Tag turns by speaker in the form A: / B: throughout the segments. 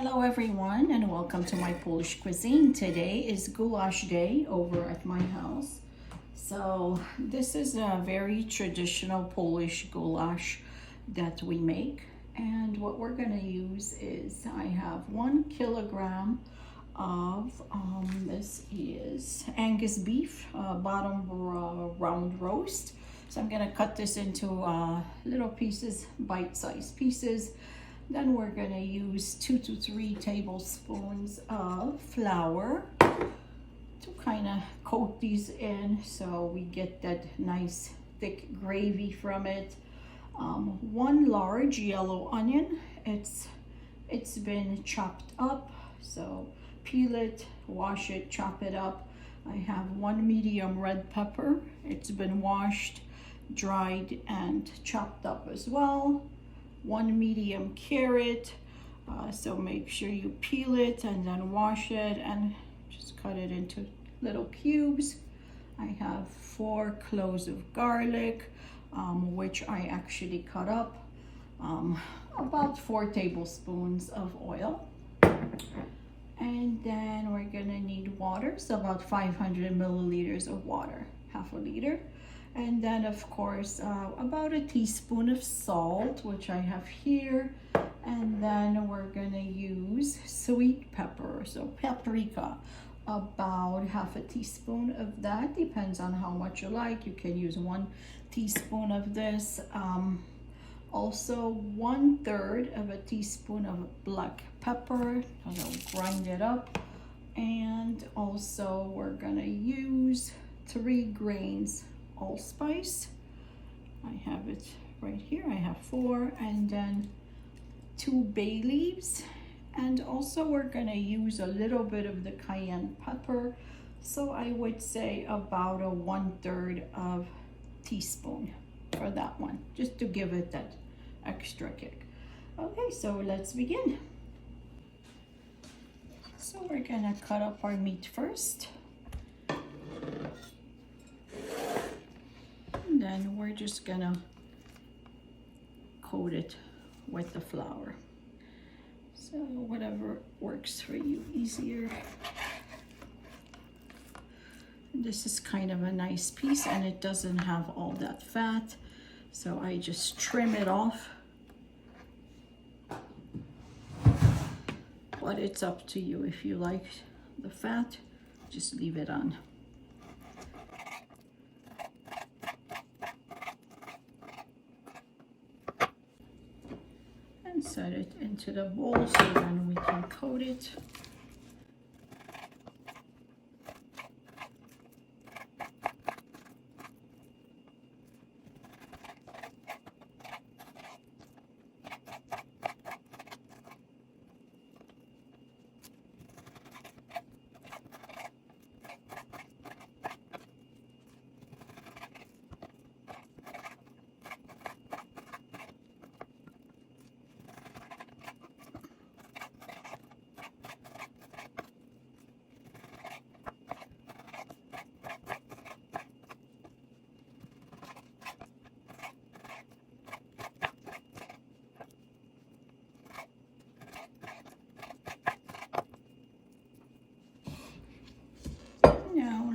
A: Hello everyone and welcome to my Polish cuisine. Today is goulash day over at my house. So this is a very traditional Polish goulash that we make, and what we're going to use is I have 1 kilogram of this is Angus beef, bottom round roast. So I'm going to cut this into little pieces, bite-sized pieces. Then we're going to use 2 to 3 tablespoons of flour to kind of coat these in so we get that nice thick gravy from it. 1 large yellow onion. It's been chopped up, so peel it, wash it, chop it up. I have 1 medium red pepper. It's been washed, dried, and chopped up as well. 1 medium carrot, so make sure you peel it and then wash it and just cut it into little cubes. I have 4 cloves of garlic, which I actually cut up, about 4 tablespoons of oil. And then we're gonna need water, so about 500 milliliters of water, half a liter. And then of course about a teaspoon of salt, which I have here. And then we're gonna use sweet pepper, so paprika, about half a teaspoon of that, depends on how much you like. You can use 1 teaspoon of this. Also 1/3 of a teaspoon of black pepper. I'll grind it up. And also we're gonna use 3 grains allspice. I have it right here. I have 4, and then 2 bay leaves, and also we're gonna use a little bit of the cayenne pepper, so I would say about a 1/3 of teaspoon for that one, just to give it that extra kick. Okay, so let's begin. So we're gonna cut up our meat first. Then we're just gonna coat it with the flour. So whatever works for you easier. This is kind of a nice piece and it doesn't have all that fat, so I just trim it off. But it's up to you. If you like the fat, just leave it on. Set it into the bowl so then we can coat it.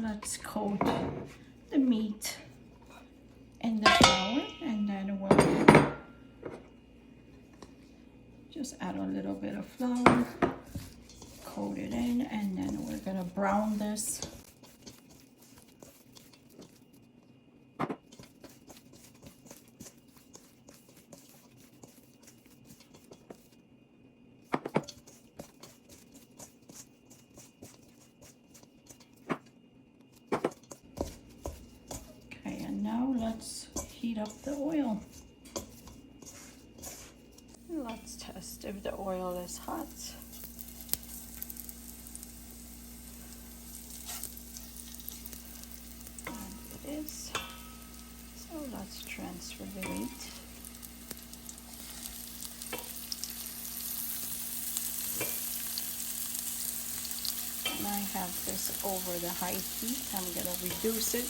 A: Let's coat the meat in the flour, and then we'll just add a little bit of flour, coat it in, and then we're gonna brown this. Now let's heat up the oil. Let's test if the oil is hot. And it is. So let's transfer the meat. And I have this over the high heat. I'm gonna reduce it.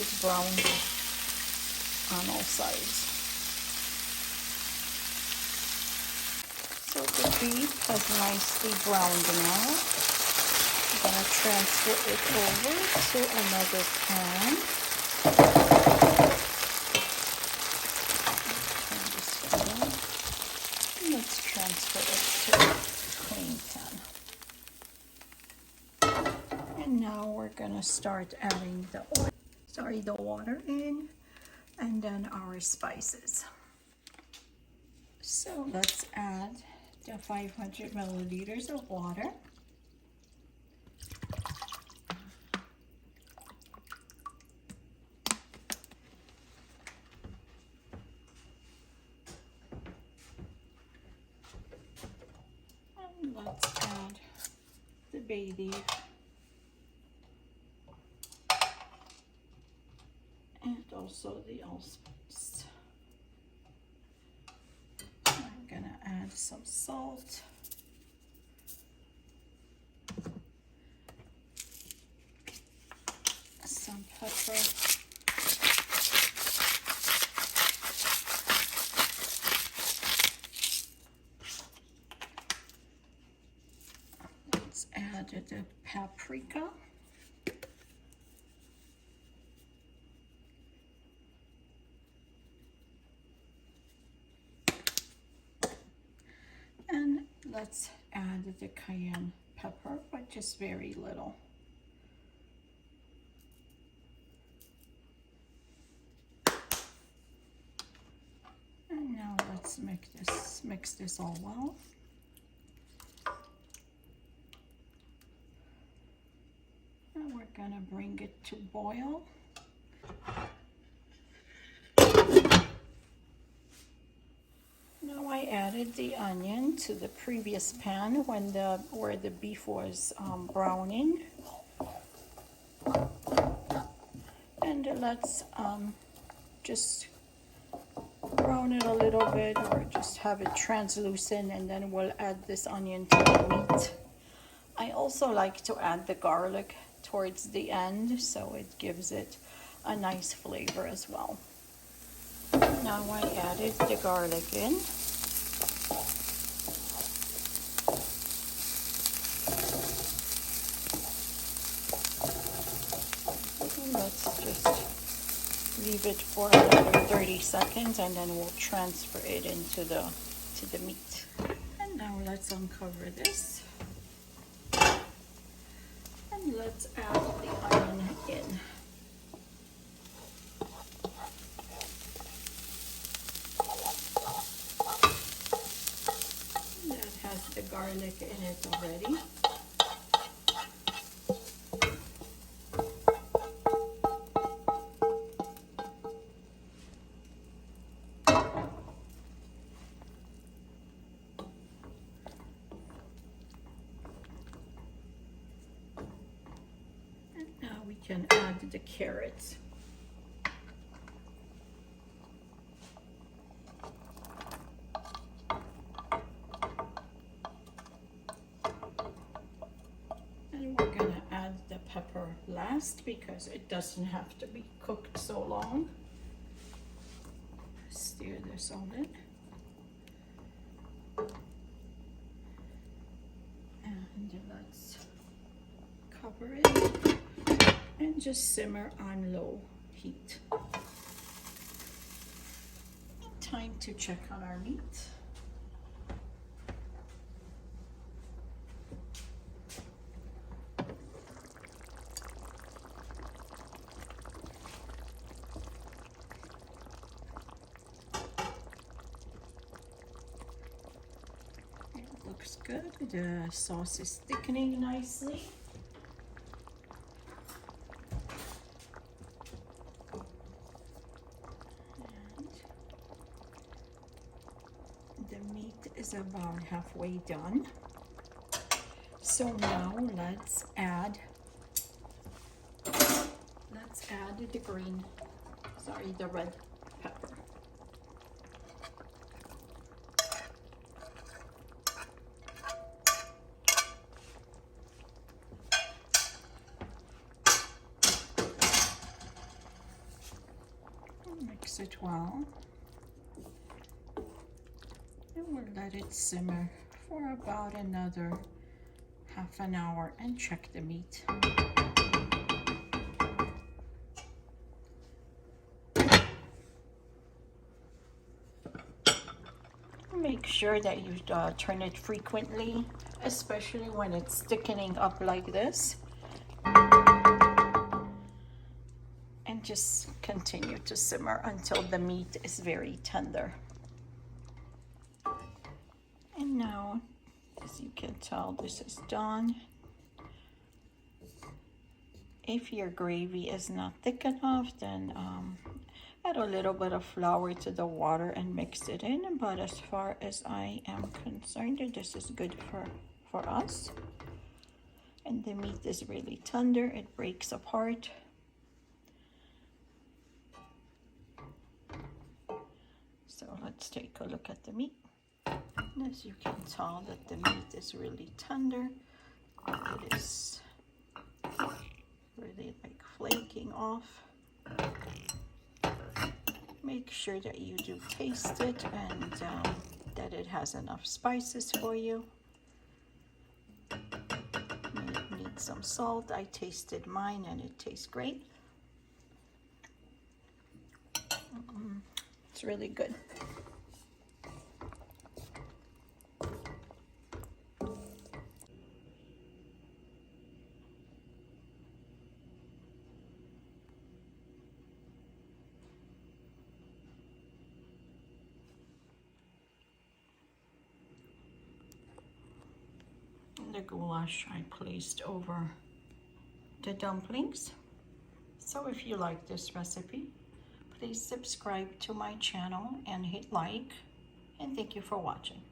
A: it's browned on all sides. So the beef has nicely browned now. I'm gonna transfer it over to another pan. Turn this on. Let's transfer it to a clean pan. And now we're gonna start adding the water in, and then our spices. So let's add the 500 milliliters of water. And let's add the bay leaf. And also the allspice. I'm gonna add some salt. Some pepper. Let's add the paprika. And let's add the cayenne pepper, but just very little. And now let's mix this all well. And we're gonna bring it to boil. Now I added the onion to the previous pan where the beef was browning. And let's just brown it a little bit, or just have it translucent, and then we'll add this onion to the meat. I also like to add the garlic towards the end, so it gives it a nice flavor as well. Now I added the garlic in. And let's just leave it for another 30 seconds, and then we'll transfer it into the meat. And now let's uncover this. And let's add the onion in. The garlic in it already. And now we can add the carrots. Pepper last, because it doesn't have to be cooked so long. Stir this on it. And let's cover it and just simmer on low heat. Time to check on our meat. Looks good. The sauce is thickening nicely. And the meat is about halfway done. So now let's add the red pepper. it well. And we'll let it simmer for about another half an hour and check the meat. Make sure that you turn it frequently, especially when it's thickening up like this. And just continue to simmer until the meat is very tender. And now, as you can tell, this is done. If your gravy is not thick enough, then add a little bit of flour to the water and mix it in. But as far as I am concerned, this is good for us. And the meat is really tender. It breaks apart. So let's take a look at the meat. And as you can tell that the meat is really tender. It is really like flaking off. Make sure that you do taste it and that it has enough spices for you. May need some salt. I tasted mine and it tastes great. It's really good. The goulash I placed over the dumplings. So if you like this recipe, please subscribe to my channel and hit like, and thank you for watching.